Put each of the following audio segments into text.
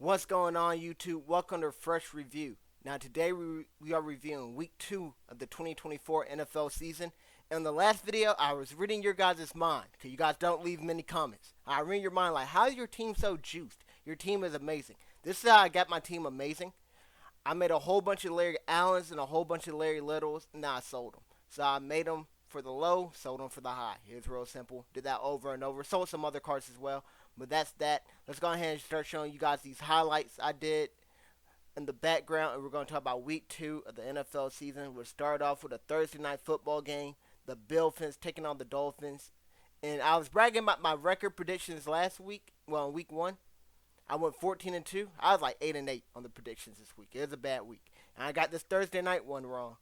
What's going on, YouTube? Welcome to Fresh Review. Now, today we are reviewing Week 2 of the 2024 NFL season. In the last video, I was reading your guys' mind, because you guys don't leave many comments. I read your mind like, how is your team so juiced? Your team is amazing. This is how I got my team amazing. I made a whole bunch of Larry Allens and a whole bunch of Larry Littles, and I sold them. So I made them for the low, sold them for the high. It's real simple. Did that over and over. Sold some other cards as well. But that's that. Let's go ahead and start showing you guys these highlights I did in the background. And we're going to talk about week 2 of the NFL season. We'll start off with a Thursday night football game. The Bills taking on the Dolphins. And I was bragging about my record predictions last week. Well, in week 1. I went 14-2. I was like 8-8 on the predictions this week. It was a bad week. And I got this Thursday night one wrong.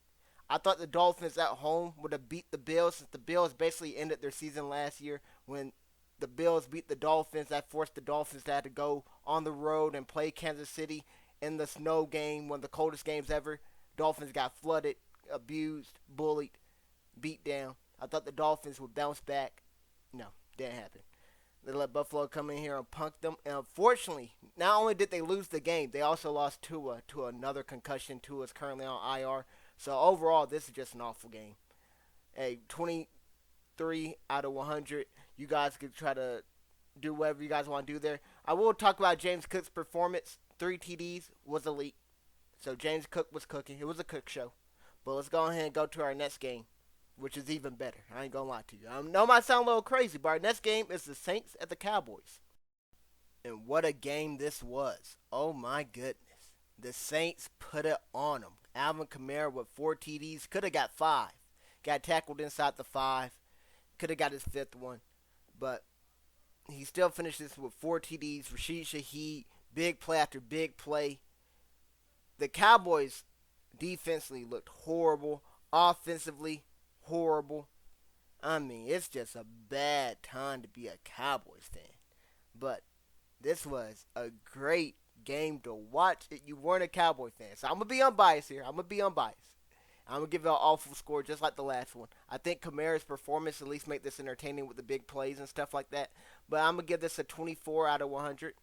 I thought the Dolphins at home would have beat the Bills, since the Bills basically ended their season last year when the Bills beat the Dolphins. That forced the Dolphins to have to go on the road and play Kansas City in the snow game, one of the coldest games ever. Dolphins got flooded, abused, bullied, beat down. I thought the Dolphins would bounce back. No, didn't happen. They let Buffalo come in here and punk them. And unfortunately, not only did they lose the game, they also lost Tua to another concussion. Tua is currently on IR. So overall, this is just an awful game. A 23 out of 100. You guys could try to do whatever you guys want to do there. I will talk about James Cook's performance. 3 TDs was elite. So James Cook was cooking. It was a Cook show. But let's go ahead and go to our next game, which is even better. I ain't gonna lie to you. I know it might sound a little crazy, but our next game is the Saints at the Cowboys. And what a game this was. Oh my goodness. The Saints put it on them. Alvin Kamara with 4 TDs. Could have got 5. Got tackled inside the 5. Could have got his 5th one. But he still finished this with 4 TDs. Rashid Shaheed, big play after big play. The Cowboys defensively looked horrible. Offensively, horrible. I mean, it's just a bad time to be a Cowboys fan. But this was a great game to watch if you weren't a Cowboy fan. So I'm going to be unbiased here. I'm going to give it an awful score just like the last one. I think Kamara's performance at least made this entertaining with the big plays and stuff like that. But I'm going to give this a 24 out of 100.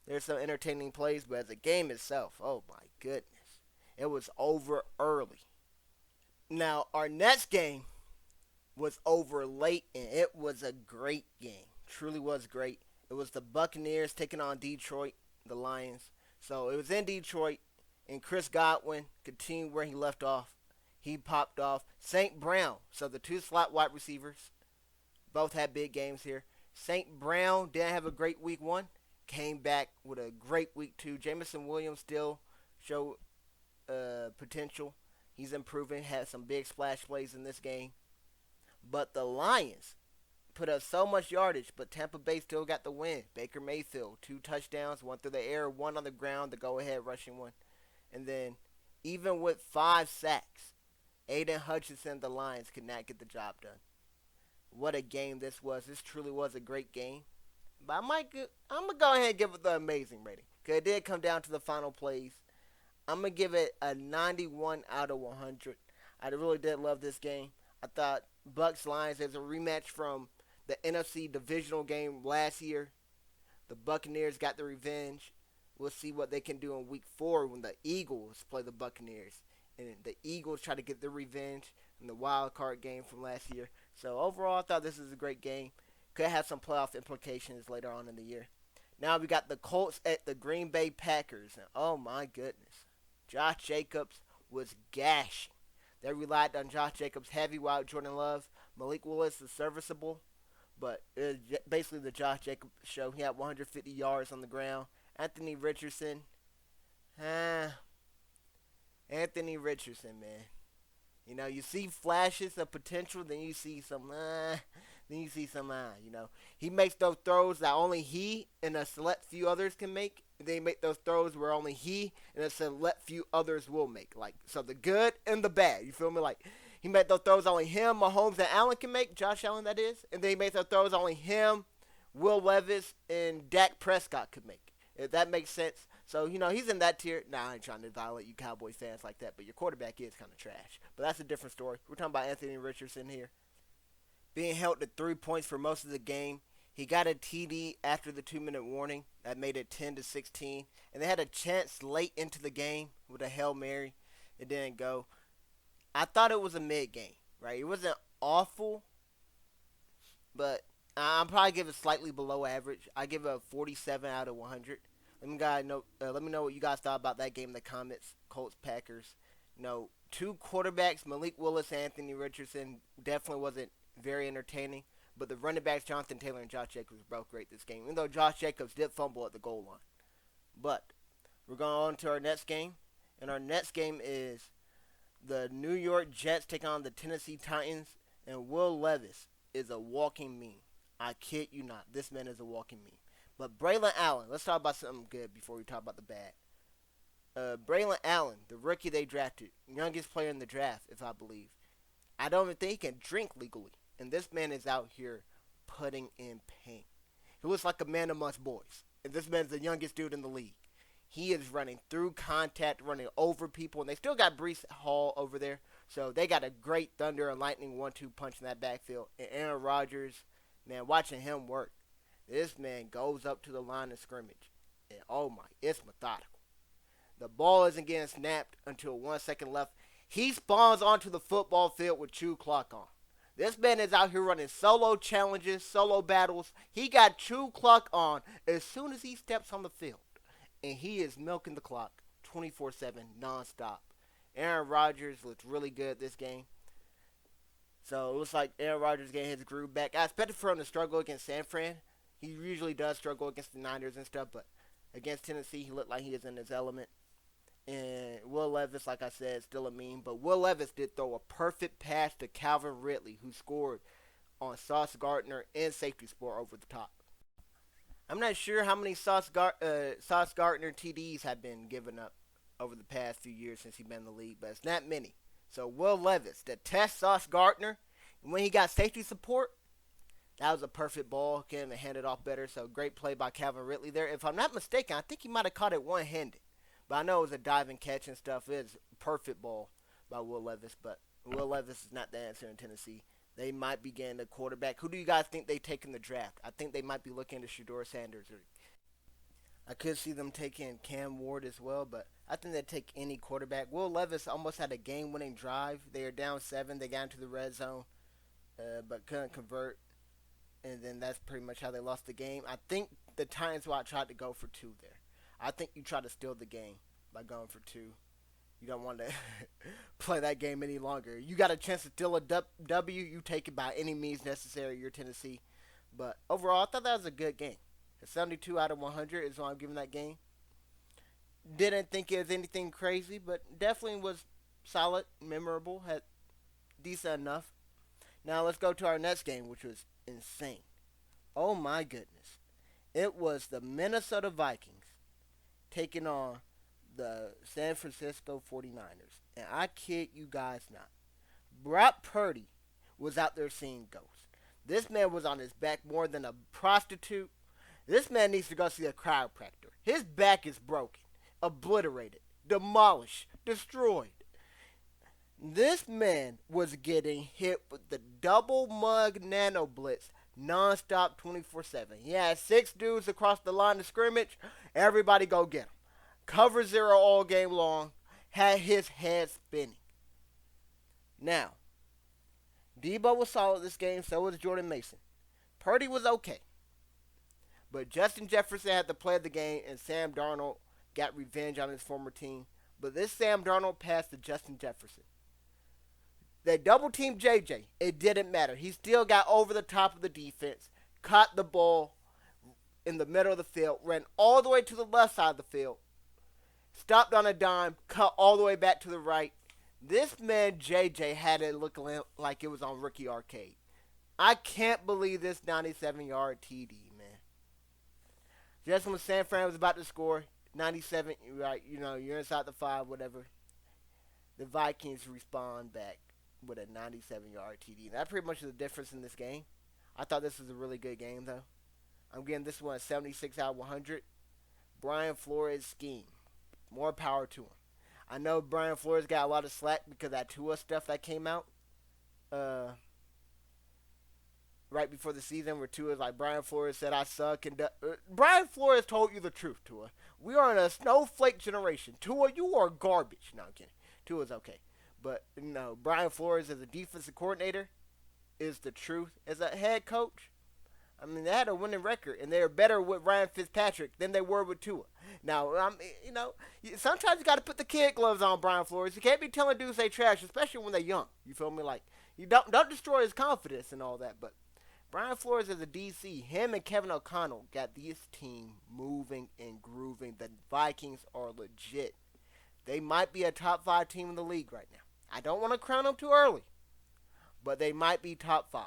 There's some entertaining plays, but as a game itself, oh my goodness. It was over early. Now, our next game was over late, and it was a great game. Truly was great. It was the Buccaneers taking on Detroit, the Lions. So it was in Detroit, and Chris Godwin continued where he left off. He popped off. St. Brown, so the 2 slot wide receivers, both had big games here. St. Brown didn't have a great week 1. Came back with a great week 2. Jameson Williams still showed potential. He's improving. Had some big splash plays in this game. But the Lions put up so much yardage, but Tampa Bay still got the win. Baker Mayfield, 2 touchdowns, 1 through the air, 1 on the ground, the go-ahead rushing one. And then, even with 5 sacks, Aiden Hutchinson, the Lions, could not get the job done. What a game this was. This truly was a great game. But I'm going to go ahead and give it the amazing rating, because it did come down to the final plays. I'm going to give it a 91 out of 100. I really did love this game. I thought Bucs-Lions is a rematch from the NFC divisional game last year. The Buccaneers got the revenge. We'll see what they can do in week 4 when the Eagles play the Buccaneers. And the Eagles try to get their revenge in the wild card game from last year. So overall, I thought this was a great game. Could have some playoff implications later on in the year. Now we got the Colts at the Green Bay Packers. And oh my goodness. Josh Jacobs was gashing. They relied on Josh Jacobs heavy while Jordan Love. Malik Willis is serviceable. But it was basically the Josh Jacobs show. He had 150 yards on the ground. Anthony Richardson. Anthony Richardson, man. You know, you see flashes of potential, then you see some, you know. He makes those throws that only he and a select few others can make. And they make those throws where only he and a select few others will make. Like, so the good and the bad. You feel me? Like, he made those throws only him, Mahomes, and Allen can make. Josh Allen, that is. And then he made those throws only him, Will Levis, and Dak Prescott could make. If that makes sense. So, you know, he's in that tier. Nah, I ain't trying to violate you Cowboys fans like that, but your quarterback is kind of trash. But that's a different story. We're talking about Anthony Richardson here. Being held to 3 points for most of the game. He got a TD after the 2 minute warning that made it 10-16, and they had a chance late into the game with a Hail Mary. It didn't go. I thought it was a mid game, right? It wasn't awful, but I'm probably give it slightly below average. I give it a 47 out of 100. Let me know what you guys thought about that game in the comments. Colts Packers. Two quarterbacks, Malik Willis, Anthony Richardson, definitely wasn't very entertaining. But the running backs, Jonathan Taylor and Josh Jacobs, were both great this game. Even though Josh Jacobs did fumble at the goal line. But we're going on to our next game, and our next game is the New York Jets taking on the Tennessee Titans, and Will Levis is a walking meme. I kid you not. This man is a walking meme. But Braylon Allen, let's talk about something good before we talk about the bad. Braylon Allen, the rookie they drafted, youngest player in the draft, if I believe. I don't even think he can drink legally. And this man is out here putting in pain. He looks like a man amongst boys. And this man's the youngest dude in the league. He is running through contact, running over people. And they still got Breece Hall over there. So they got a great thunder and lightning 1-2 punch in that backfield. And Aaron Rodgers, man, watching him work. This man goes up to the line of scrimmage. And oh my, it's methodical. The ball isn't getting snapped until 1 second left. He spawns onto the football field with chew clock on. This man is out here running solo challenges, solo battles. He got chew clock on as soon as he steps on the field. And he is milking the clock 24/7, nonstop. Aaron Rodgers looked really good this game. So it looks like Aaron Rodgers getting his groove back. I expected for him to struggle against San Fran. He usually does struggle against the Niners and stuff, but against Tennessee, he looked like he is in his element. And Will Levis, like I said, still a meme. But Will Levis did throw a perfect pass to Calvin Ridley, who scored on Sauce Gardner and safety sport over the top. I'm not sure how many Sauce Gardner TDs have been given up over the past few years since he's been in the league, but it's not many. So Will Levis, the test Sauce Gardner, and when he got safety support, that was a perfect ball. Can't even hand it off better. So great play by Calvin Ridley there. If I'm not mistaken, I think he might have caught it one-handed. But I know it was a diving catch and stuff. It was a perfect ball by Will Levis. But Will Levis is not the answer in Tennessee. They might be getting a quarterback. Who do you guys think they take in the draft? I think they might be looking to Shedeur Sanders. I could see them taking Cam Ward as well, but I think they'd take any quarterback. Will Levis almost had a game-winning drive. They are down 7. They got into the red zone, but couldn't convert. And then that's pretty much how they lost the game. I think the Titans tried to go for 2 there. I think you try to steal the game by going for 2. You don't want to play that game any longer. You got a chance to steal a W, you take it by any means necessary. You're Tennessee. But overall, I thought that was a good game. A 72 out of 100 is what I'm giving that game. Didn't think it was anything crazy, but definitely was solid, memorable, had decent enough. Now let's go to our next game, which was insane. Oh my goodness. It was the Minnesota Vikings taking on the San Francisco 49ers. And I kid you guys not. Brock Purdy was out there seeing ghosts. This man was on his back more than a prostitute. This man needs to go see a chiropractor. His back is broken, obliterated, demolished, destroyed. This man was getting hit with the double mug nano blitz nonstop 24/7. He had 6 dudes across the line of scrimmage. Everybody go get him. Cover 0 all game long. Had his head spinning. Now, Debo was solid this game. So was Jordan Mason. Purdy was okay. But Justin Jefferson had the play of the game, and Sam Darnold got revenge on his former team. But this Sam Darnold passed to Justin Jefferson. They double-teamed JJ. It didn't matter. He still got over the top of the defense, caught the ball in the middle of the field, ran all the way to the left side of the field, stopped on a dime, cut all the way back to the right. This man, JJ, had it looking like it was on Rookie Arcade. I can't believe this 97-yard TD, man. Just when San Fran was about to score, 97, right, you're inside the 5, whatever. The Vikings respond back with a 97-yard TD. That pretty much is the difference in this game. I thought this was a really good game, though. I'm giving this one a 76 out of 100. Brian Flores' scheme. More power to him. I know Brian Flores got a lot of slack because of that Tua stuff that came out. right before the season where Tua's like, Brian Flores said I suck, and Brian Flores told you the truth, Tua. We are in a snowflake generation. Tua, you are garbage. No, I'm kidding. Tua's okay. But no, Brian Flores as a defensive coordinator is the truth. As a head coach, I mean, they had a winning record, and they're better with Ryan Fitzpatrick than they were with Tua. Now, sometimes you got to put the kid gloves on Brian Flores. You can't be telling dudes they trash, especially when they're young. You feel me? Like, you don't destroy his confidence and all that. But Brian Flores as a DC, him and Kevin O'Connell got this team moving and grooving. The Vikings are legit. They might be a top 5 team in the league right now. I don't want to crown them too early, but they might be top 5.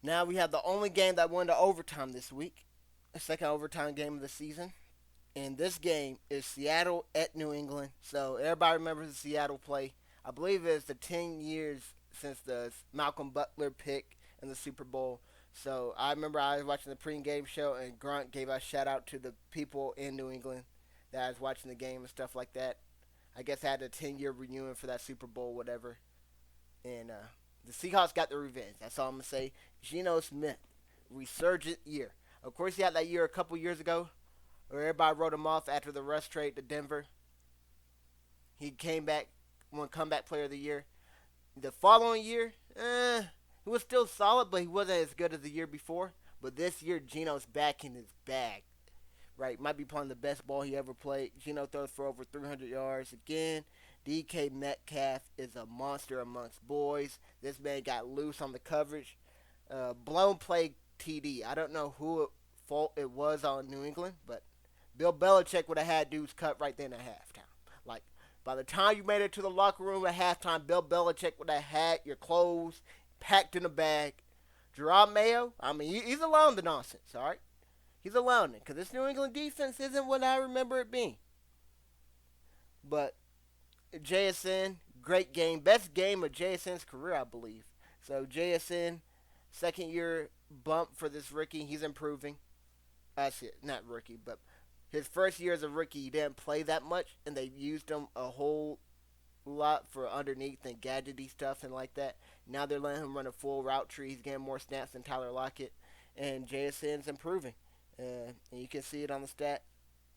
Now we have the only game that went to overtime this week, the second overtime game of the season. And this game is Seattle at New England. So everybody remembers the Seattle play. I believe it's the 10 years since the Malcolm Butler pick in the Super Bowl. So I remember I was watching the pregame show, and Grunt gave a shout out to the people in New England that I was watching the game and stuff like that. I guess I had a 10-year reunion for that Super Bowl, whatever. And the Seahawks got the revenge. That's all I'm going to say. Geno Smith, resurgent year. Of course, he had that year a couple years ago where everybody wrote him off after the rush trade to Denver. He came back, won comeback player of the year. The following year, he was still solid, but he wasn't as good as the year before. But this year, Geno's back in his bag. Right, might be playing the best ball he ever played. Geno throws for over 300 yards again. DK Metcalf is a monster amongst boys. This man got loose on the coverage. Blown play TD. I don't know who fault it was on New England, but Bill Belichick would have had dudes cut right then at halftime. Like, by the time you made it to the locker room at halftime, Bill Belichick would have had your clothes packed in a bag. Gerard Mayo, I mean, he's allowing the nonsense, all right? He's allowing it because this New England defense isn't what I remember it being. But JSN, great game. Best game of JSN's career, I believe. So JSN, second year bump for this rookie. He's improving. That's it. Not rookie, but his first year as a rookie, he didn't play that much, and they used him a whole lot for underneath and gadgety stuff and like that. Now they're letting him run a full route tree. He's getting more snaps than Tyler Lockett, and JSN's improving. And you can see it on the stat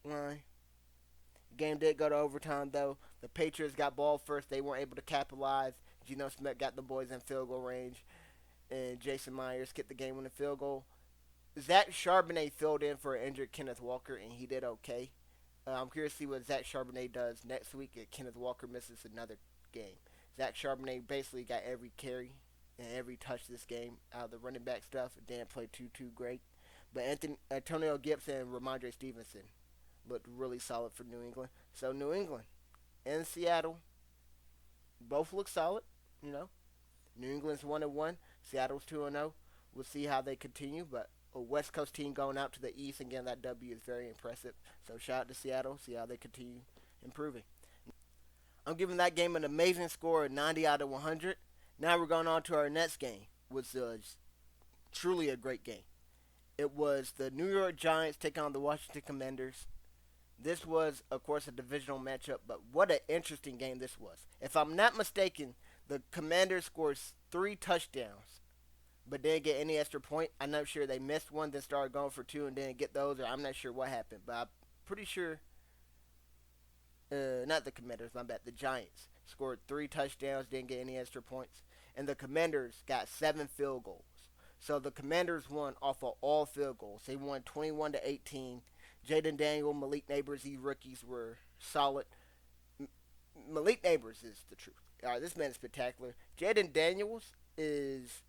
line. Game did go to overtime, though. The Patriots got ball first. They weren't able to capitalize. Geno Smith got the boys in field goal range. And Jason Myers kicked the game-winning field goal. Zach Charbonnet filled in for an injured Kenneth Walker, and he did okay. I'm curious to see what Zach Charbonnet does next week if Kenneth Walker misses another game. Zach Charbonnet basically got every carry and every touch this game out of the running back stuff. Didn't play too great. But Antonio Gibson and Ramondre Stevenson looked really solid for New England. So New England and Seattle both look solid, you know. New England's 1-1, Seattle's 2-0. We'll see how they continue, but a West Coast team going out to the East and getting that W is very impressive. So shout out to Seattle, see how they continue improving. I'm giving that game an amazing score of 90 out of 100. Now we're going on to our next game, which was truly a great game. It was the New York Giants taking on the Washington Commanders. This was, of course, a divisional matchup, but what an interesting game this was. If I'm not mistaken, the Commanders scored 3 touchdowns, but didn't get any extra point. I'm not sure they missed one, then started going for 2 and didn't get those, or I'm not sure what happened, but I'm pretty sure, not the Commanders, my bad, the Giants scored 3 touchdowns, didn't get any extra points, and the Commanders got 7 field goals. So the Commanders won off of all field goals. They won 21-18. Jaden Daniel, Malik Neighbors, these rookies were solid. Malik Neighbors is the truth. All right, this man is spectacular. Jaden Daniels is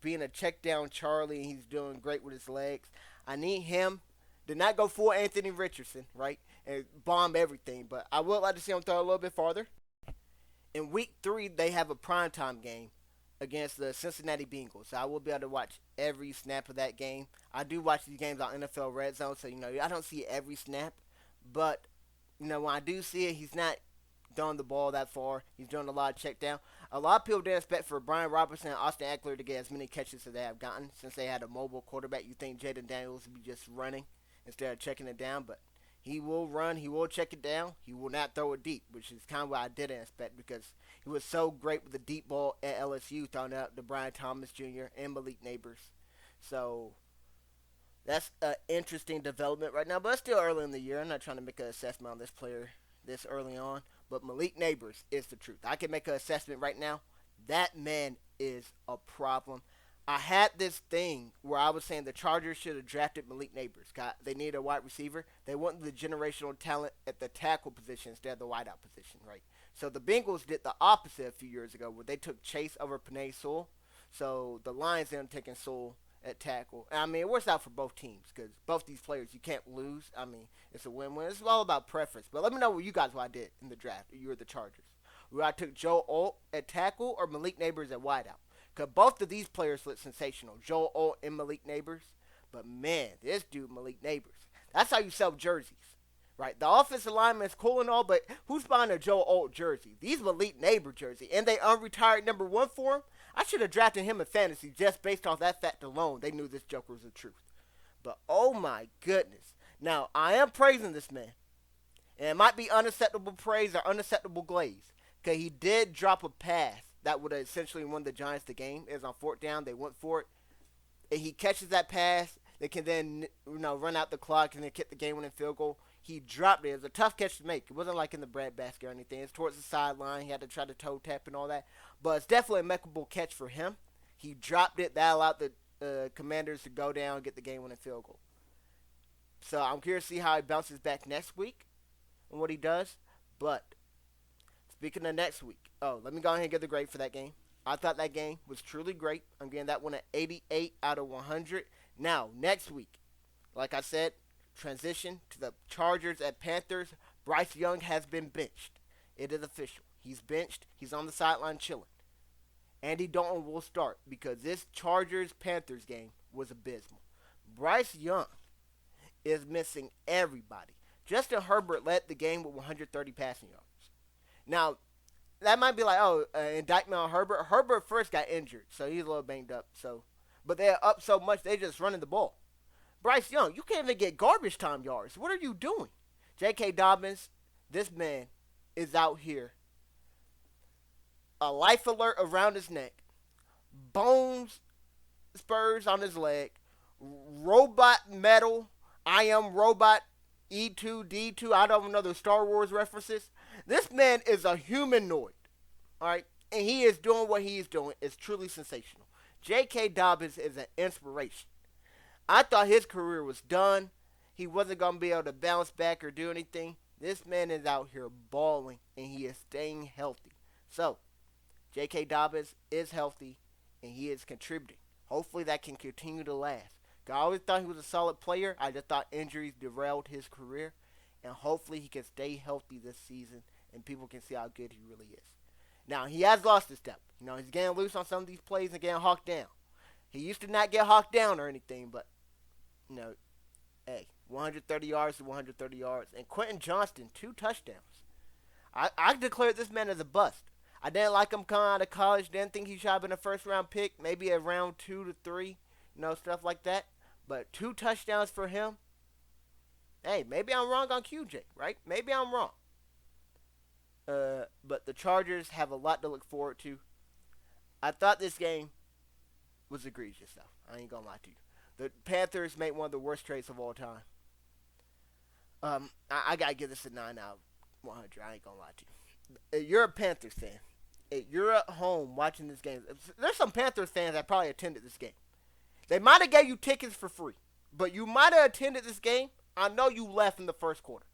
being a check down Charlie, and he's doing great with his legs. I need him to not go full Anthony Richardson, right, and bomb everything. But I would like to see him throw a little bit farther. In week 3, they have a primetime game against the Cincinnati Bengals. So I will be able to watch every snap of that game. I do watch these games on NFL Red Zone, so, I don't see every snap. But, when I do see it, he's not throwing the ball that far. He's doing a lot of check down. A lot of people didn't expect for Brian Robinson and Austin Eckler to get as many catches as they have gotten. Since they had a mobile quarterback, you think Jaden Daniels would be just running instead of checking it down. But He will run. He will check it down. He will not throw it deep, which is kind of what I didn't expect because he was so great with the deep ball at LSU, throwing out to Brian Thomas Jr. and Malik Neighbors. So that's an interesting development right now, but it's still early in the year. I'm not trying to make an assessment on this player this early on, but Malik Neighbors is the truth. I can make an assessment right now. That man is a problem. I had this thing where I was saying the Chargers should have drafted Malik Neighbors. They need a wide receiver. They wanted the generational talent at the tackle position instead of the wideout position, right? So the Bengals did the opposite a few years ago where they took Chase over Penei Sewell. So the Lions ended up taking Sewell at tackle. I mean, it works out for both teams because both these players you can't lose. I mean, it's a win-win. It's all about preference. But let me know what you guys what I did in the draft. You were the Chargers. Where I took Joe Alt at tackle or Malik Neighbors at wideout. Because both of these players look sensational. Joe Alt and Malik Neighbors. But man, this dude Malik Neighbors. That's how you sell jerseys. Right? The offensive lineman is cool and all, but who's buying a Joe Alt jersey? These Malik Neighbor jersey. And they unretired number 1 for him. I should have drafted him in fantasy just based off that fact alone. They knew this joker was the truth. But oh my goodness. Now, I am praising this man. And it might be unacceptable praise or unacceptable glaze. Because he did drop a pass that would have essentially won the Giants the game. It was on 4th down. They went for it. And he catches that pass. They can then run out the clock and then kick the game-winning field goal. He dropped it. It was a tough catch to make. It wasn't like in the breadbasket or anything. It's towards the sideline. He had to try to toe tap and all that. But it's definitely a makeable catch for him. He dropped it. That allowed the Commanders to go down and get the game-winning field goal. So I'm curious to see how he bounces back next week and what he does. But speaking of next week, let me go ahead and get the grade for that game. I thought that game was truly great. I'm getting that one at 88 out of 100. Now, next week, like I said, transition to the Chargers at Panthers. Bryce Young has been benched. It is official. He's benched. He's on the sideline chilling. Andy Dalton will start because this Chargers-Panthers game was abysmal. Bryce Young is missing everybody. Justin Herbert led the game with 130 passing yards. Now, that might be like, indictment on Herbert. Herbert first got injured, so he's a little banged up. But they're up so much, they're just running the ball. Bryce Young, you can't even get garbage time yards. What are you doing? J.K. Dobbins, this man is out here. A life alert around his neck. Bones spurs on his leg. Robot metal. I am robot. E2D2. I don't know the Star Wars references. This man is a humanoid. Alright? And he is doing what he is doing. It's truly sensational. J.K. Dobbins is an inspiration. I thought his career was done. He wasn't going to be able to bounce back or do anything. This man is out here balling, and he is staying healthy. So, J.K. Dobbins is healthy, and he is contributing. Hopefully that can continue to last. I always thought he was a solid player. I just thought injuries derailed his career. And hopefully he can stay healthy this season, and people can see how good he really is. Now, he has lost his step. He's getting loose on some of these plays and getting hawked down. He used to not get hawked down or anything, but, hey, 130 yards to 130 yards. And Quentin Johnston, 2 touchdowns. I declared this man as a bust. I didn't like him coming out of college. Didn't think he should have been a first-round pick. Maybe a round 2 to 3, stuff like that. But 2 touchdowns for him. Hey, maybe I'm wrong on QJ, right? Maybe I'm wrong. But the Chargers have a lot to look forward to. I thought this game was egregious, though. I ain't gonna lie to you. The Panthers made one of the worst trades of all time. I gotta give this a 9 out of 100. I ain't gonna lie to you. If you're a Panthers fan, if you're at home watching this game, there's some Panthers fans that probably attended this game. They might have gave you tickets for free, but you might have attended this game. I know you left in the first quarter.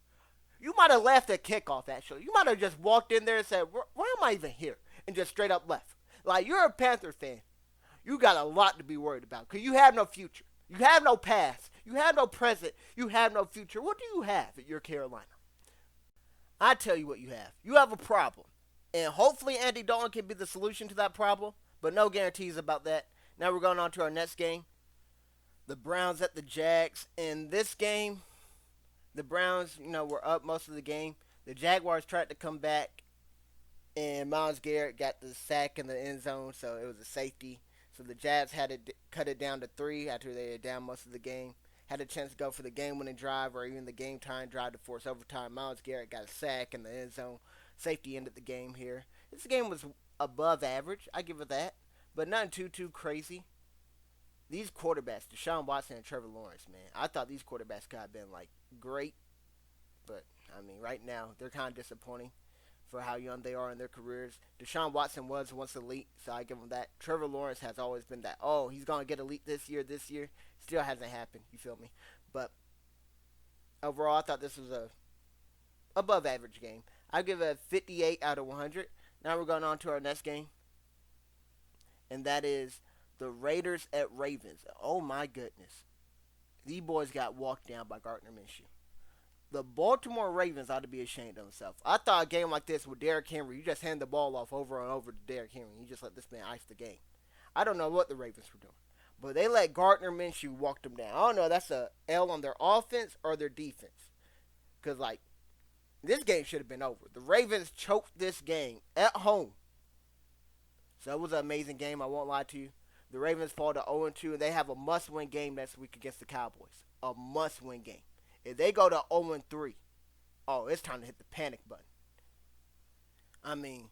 You might have left at kickoff, actually. You might have just walked in there and said, why am I even here? And just straight up left. Like, you're a Panther fan. You got a lot to be worried about because you have no future. You have no past. You have no present. You have no future. What do you have at your Carolina? I tell you what you have. You have a problem. And hopefully Andy Dalton can be the solution to that problem, but no guarantees about that. Now we're going on to our next game. The Browns at the Jags. In this game, the Browns, were up most of the game. The Jaguars tried to come back, and Myles Garrett got the sack in the end zone, so it was a safety. So the Jags had to cut it down to 3 after they were down most of the game. had a chance to go for the game-winning drive or even the game-time drive to force overtime. Myles Garrett got a sack in the end zone. Safety ended the game here. This game was above average. I give it that, but nothing too crazy. These quarterbacks, Deshaun Watson and Trevor Lawrence, man, I thought these quarterbacks could have been like great, but I mean, right now they're kind of disappointing for how young they are in their careers. Deshaun Watson was once elite, so I give him that. Trevor Lawrence has always been that. Oh, he's gonna get elite this year. Still hasn't happened. You feel me? But overall, I thought this was a above average game. I give it a 58 out of 100. Now we're going on to our next game, and that is the Raiders at Ravens. Oh my goodness, these boys got walked down by Gardner Minshew. The Baltimore Ravens ought to be ashamed of themselves. I thought a game like this with Derrick Henry, you just hand the ball off over and over to Derrick Henry. You just let this man ice the game. I don't know what the Ravens were doing, but they let Gardner Minshew walk them down. I don't know if that's a L on their offense or their defense. Because, like, this game should have been over. The Ravens choked this game at home. So it was an amazing game, I won't lie to you. The Ravens fall to 0-2, and they have a must-win game next week against the Cowboys. A must-win game. If they go to 0-3, oh, it's time to hit the panic button. I mean,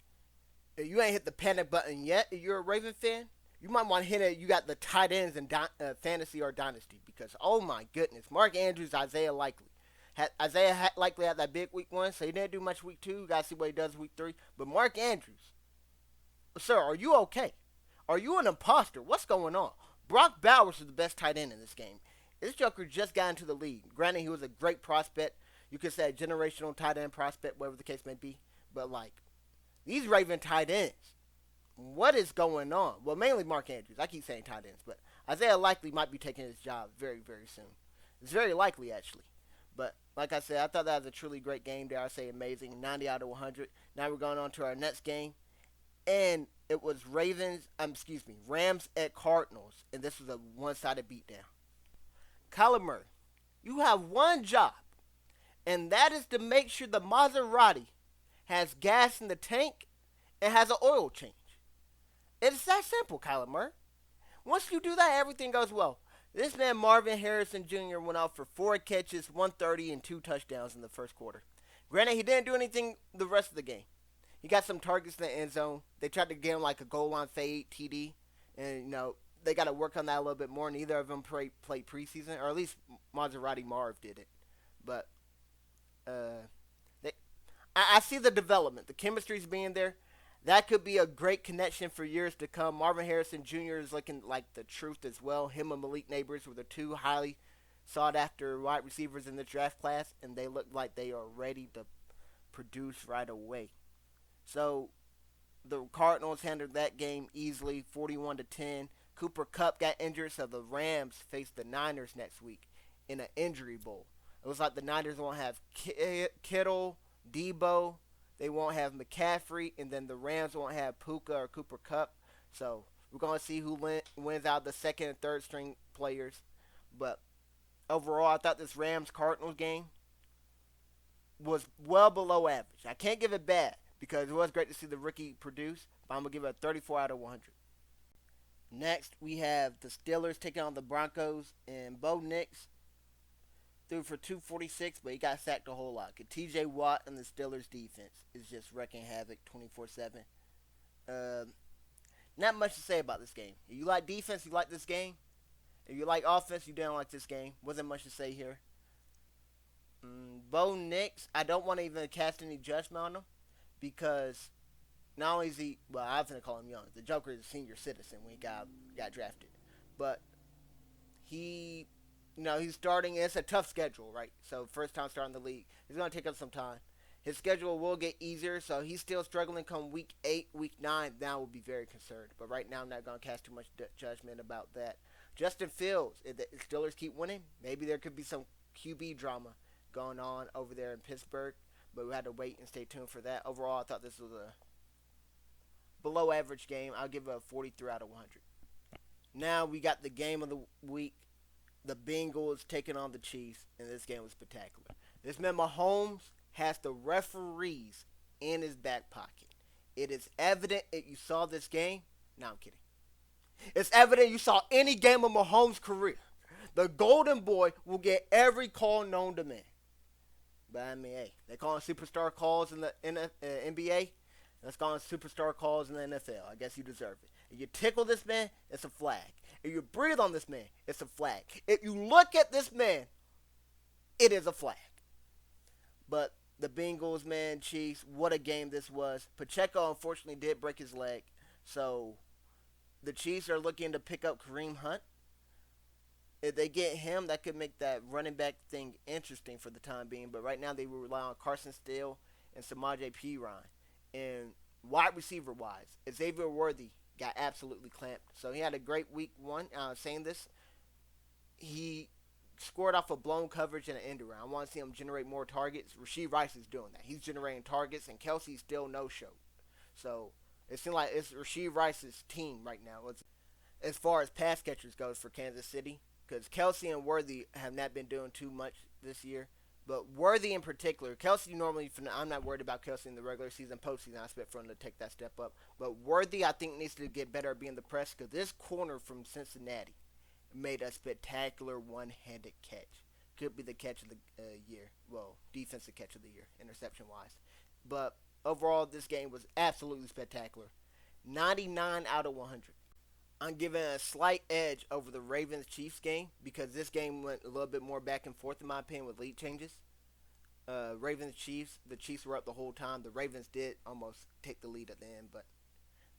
if you ain't hit the panic button yet, if you're a Raven fan, you might want to hit it. You got the tight ends in fantasy or dynasty because, oh my goodness, Mark Andrews, Isaiah Likely. Likely had that big week 1, so he didn't do much week 2. You got to see what he does week 3. But Mark Andrews, sir, are you okay? Are you an imposter? What's going on? Brock Bowers is the best tight end in this game. This joker just got into the league. Granted, he was a great prospect. You could say a generational tight end prospect, whatever the case may be. But, like, these Raven tight ends, what is going on? Well, mainly Mark Andrews. I keep saying tight ends. But Isaiah Likely might be taking his job very soon. It's very likely, actually. But, like I said, I thought that was a truly great game there. I say amazing. 90 out of 100. Now we're going on to our next game. And it was Rams at Cardinals. And this was a one-sided beatdown. Kyler Murray, you have one job, and that is to make sure the Maserati has gas in the tank and has an oil change. It's that simple, Kyler Murray. Once you do that, everything goes well. This man, Marvin Harrison Jr., went out for 4 catches, 130, and 2 touchdowns in the first quarter. Granted, he didn't do anything the rest of the game. He got some targets in the end zone. They tried to get him like a goal line fade TD, and, they got to work on that a little bit more. Neither of them played preseason, or at least Maserati Marv did it. But I see the development. The chemistry's being there. That could be a great connection for years to come. Marvin Harrison Jr. is looking like the truth as well. Him and Malik Neighbors were the 2 highly sought-after wide receivers in the draft class, and they look like they are ready to produce right away. So the Cardinals handled that game easily, 41-10. Cooper Kupp got injured, so the Rams face the Niners next week in an injury bowl. It was like the Niners won't have Kittle, Debo, they won't have McCaffrey, and then the Rams won't have Puka or Cooper Kupp. So we're going to see who wins out the second and third string players. But overall, I thought this Rams-Cardinals game was well below average. I can't give it bad because it was great to see the rookie produce, but I'm going to give it a 34 out of 100. Next, we have the Steelers taking on the Broncos, and Bo Nix threw for 246, but he got sacked a whole lot. TJ Watt and the Steelers defense is just wrecking havoc 24/7. Not much to say about this game. If you like defense, you like this game. If you like offense, you don't like this game. Wasn't much to say here. Bo Nix, I don't want to even cast any judgment on him because not only is he, well, I was going to call him young. The Joker is a senior citizen when he got drafted. But he's starting. It's a tough schedule, right? So first time starting the league. He's going to take up some time. His schedule will get easier, so he's still struggling come week 8, week 9. Now we'll be very concerned. But right now I'm not going to cast too much judgment about that. Justin Fields, if the Steelers keep winning, maybe there could be some QB drama going on over there in Pittsburgh. But we had to wait and stay tuned for that. Overall, I thought this was a below average game. I'll give it a 43 out of 100. Now we got the game of the week. The Bengals taking on the Chiefs, and this game was spectacular. This man Mahomes has the referees in his back pocket. It is evident that you saw this game. No, I'm kidding. It's evident you saw any game of Mahomes' career. The golden boy will get every call known to man. But I mean, hey, they call it superstar calls in the NBA. Let's call it superstar calls in the NFL. I guess you deserve it. If you tickle this man, it's a flag. If you breathe on this man, it's a flag. If you look at this man, it is a flag. But the Bengals, man, Chiefs, what a game this was. Pacheco unfortunately did break his leg. So the Chiefs are looking to pick up Kareem Hunt. If they get him, that could make that running back thing interesting for the time being. But right now they will rely on Carson Steele and Samaje Perine. And wide receiver wise, Xavier Worthy got absolutely clamped. So he had a great week one. Saying this, he scored off a blown coverage and an end around. I want to see him generate more targets. Rashee Rice is doing that. He's generating targets, and Kelsey still no-show. So it seems like it's Rashee Rice's team right now. As far as pass catchers goes for Kansas City, because Kelsey and Worthy have not been doing too much this year. But Worthy in particular, Kelsey normally, I'm not worried about Kelsey in the regular season, postseason. I expect for him to take that step up. But Worthy, I think, needs to get better at being the press, because this corner from Cincinnati made a spectacular one-handed catch. Could be the catch of the year. Well, defensive catch of the year, interception-wise. But overall, this game was absolutely spectacular. 99 out of 100. I'm giving a slight edge over the Ravens-Chiefs game, because this game went a little bit more back and forth, in my opinion, with lead changes. Ravens-Chiefs, the Chiefs were up the whole time. The Ravens did almost take the lead at the end, but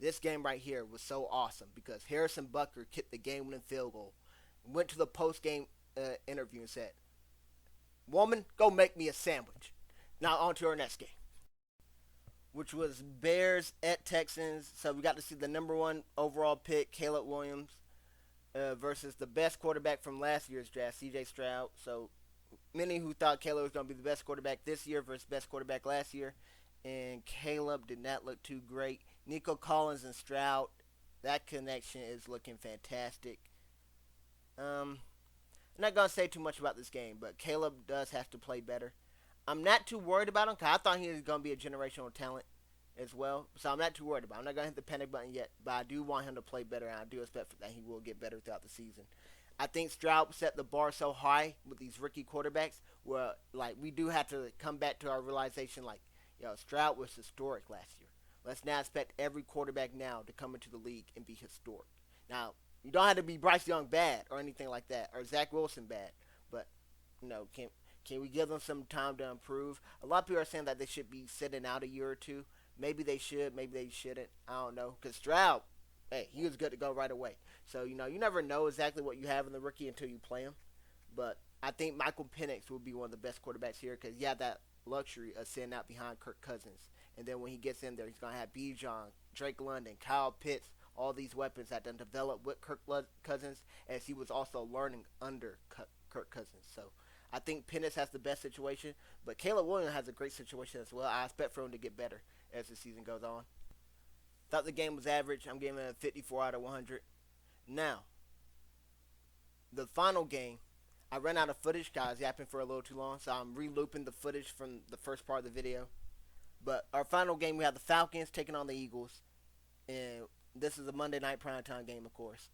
this game right here was so awesome, because Harrison Butker kicked the game-winning field goal, went to the post-game interview and said, "Woman, go make me a sandwich." Now on to our next game, which was Bears at Texans. So we got to see the number one overall pick, Caleb Williams, versus the best quarterback from last year's draft, C.J. Stroud. So many who thought Caleb was going to be the best quarterback this year versus best quarterback last year. And Caleb did not look too great. Nico Collins and Stroud, that connection is looking fantastic. I'm not going to say too much about this game, but Caleb does have to play better. I'm not too worried about him, because I thought he was going to be a generational talent as well. So I'm not too worried about him. I'm not going to hit the panic button yet, but I do want him to play better, and I do expect that he will get better throughout the season. I think Stroud set the bar so high with these rookie quarterbacks where, like, we do have to come back to our realization, like, Stroud was historic last year. Let's now expect every quarterback now to come into the league and be historic. Now, you don't have to be Bryce Young bad or anything like that, or Zach Wilson bad, but, can we give them some time to improve? A lot of people are saying that they should be sitting out a year or two. Maybe they should, maybe they shouldn't. I don't know. Because Stroud, hey, he was good to go right away. So, you never know exactly what you have in the rookie until you play him. But I think Michael Penix will be one of the best quarterbacks here, because he had that luxury of sitting out behind Kirk Cousins. And then when he gets in there, he's going to have Bijan, Drake London, Kyle Pitts, all these weapons that done developed with Kirk Cousins, as he was also learning under Kirk Cousins. So I think Penix has the best situation, but Caleb Williams has a great situation as well. I expect for him to get better as the season goes on. Thought the game was average. I'm giving it a 54 out of 100. Now, the final game, I ran out of footage, guys, yapping for a little too long, so I'm re-looping the footage from the first part of the video. But our final game, we have the Falcons taking on the Eagles, and this is a Monday night primetime game, of course.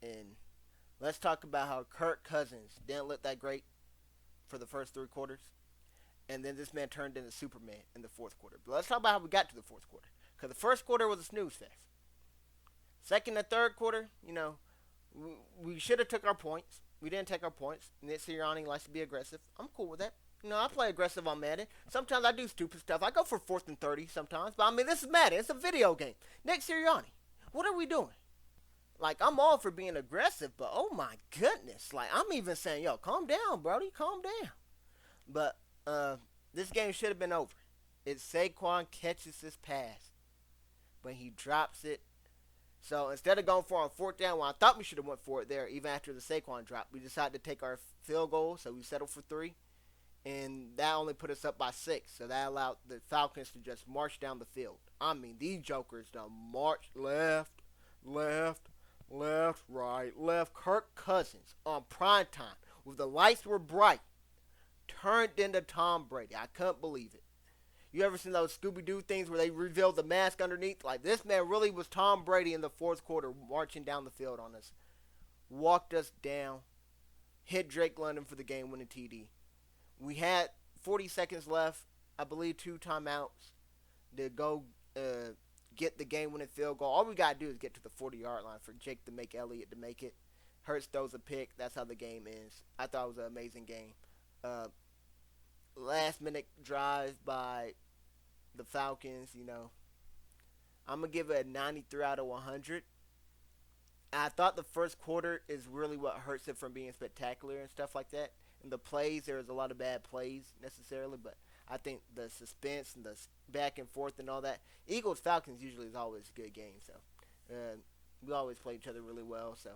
And let's talk about how Kirk Cousins didn't look that great for the first three quarters, and then this man turned into Superman in the fourth quarter. But let's talk about how we got to the fourth quarter, because the first quarter was a snooze fest. Second and third quarter, we should have took our points. We didn't take our points. Nick Sirianni likes to be aggressive. I'm cool with that. I play aggressive on Madden. Sometimes I do stupid stuff. I go for 4th and 30 sometimes, but this is Madden. It's a video game. Nick Sirianni, what are we doing? Like, I'm all for being aggressive, but oh my goodness. Like, I'm even saying, calm down, Brody. Calm down. But this game should have been over. It's Saquon catches his pass, but he drops it. So instead of going for it on 4th down, when I thought we should have went for it there, even after the Saquon drop, we decided to take our field goal, so we settled for 3. And that only put us up by 6. So that allowed the Falcons to just march down the field. These jokers done march left, right, left. Kirk Cousins on prime time, when the lights were bright, turned into Tom Brady. I couldn't believe it. You ever seen those Scooby-Doo things where they revealed the mask underneath? Like, this man really was Tom Brady in the fourth quarter, marching down the field on us. Walked us down hit Drake London for the game-winning TD. We had 40 seconds left. I believe 2 timeouts to go get the game-winning field goal. All we gotta do is get to the 40-yard line for Jake to make Elliott to make it. Hurts throws a pick. That's how the game ends. I thought it was an amazing game. Uh, Last-minute drive by the Falcons. I'm gonna give it a 93 out of 100. I thought the first quarter is really what hurts it from being spectacular and stuff like that. In the plays, there was a lot of bad plays necessarily, but I think the suspense and the back and forth and all that. Eagles Falcons usually is always a good game, so we always play each other really well. So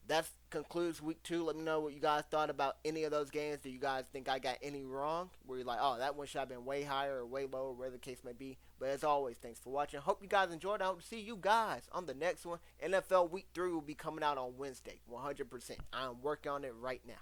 that concludes week 2. Let me know what you guys thought about any of those games. Do you guys think I got any wrong? Where you're like, oh, that one should have been way higher or way lower, whatever the case may be. But as always, thanks for watching. Hope you guys enjoyed. I hope to see you guys on the next one. NFL week 3 will be coming out on Wednesday, 100%. I'm working on it right now.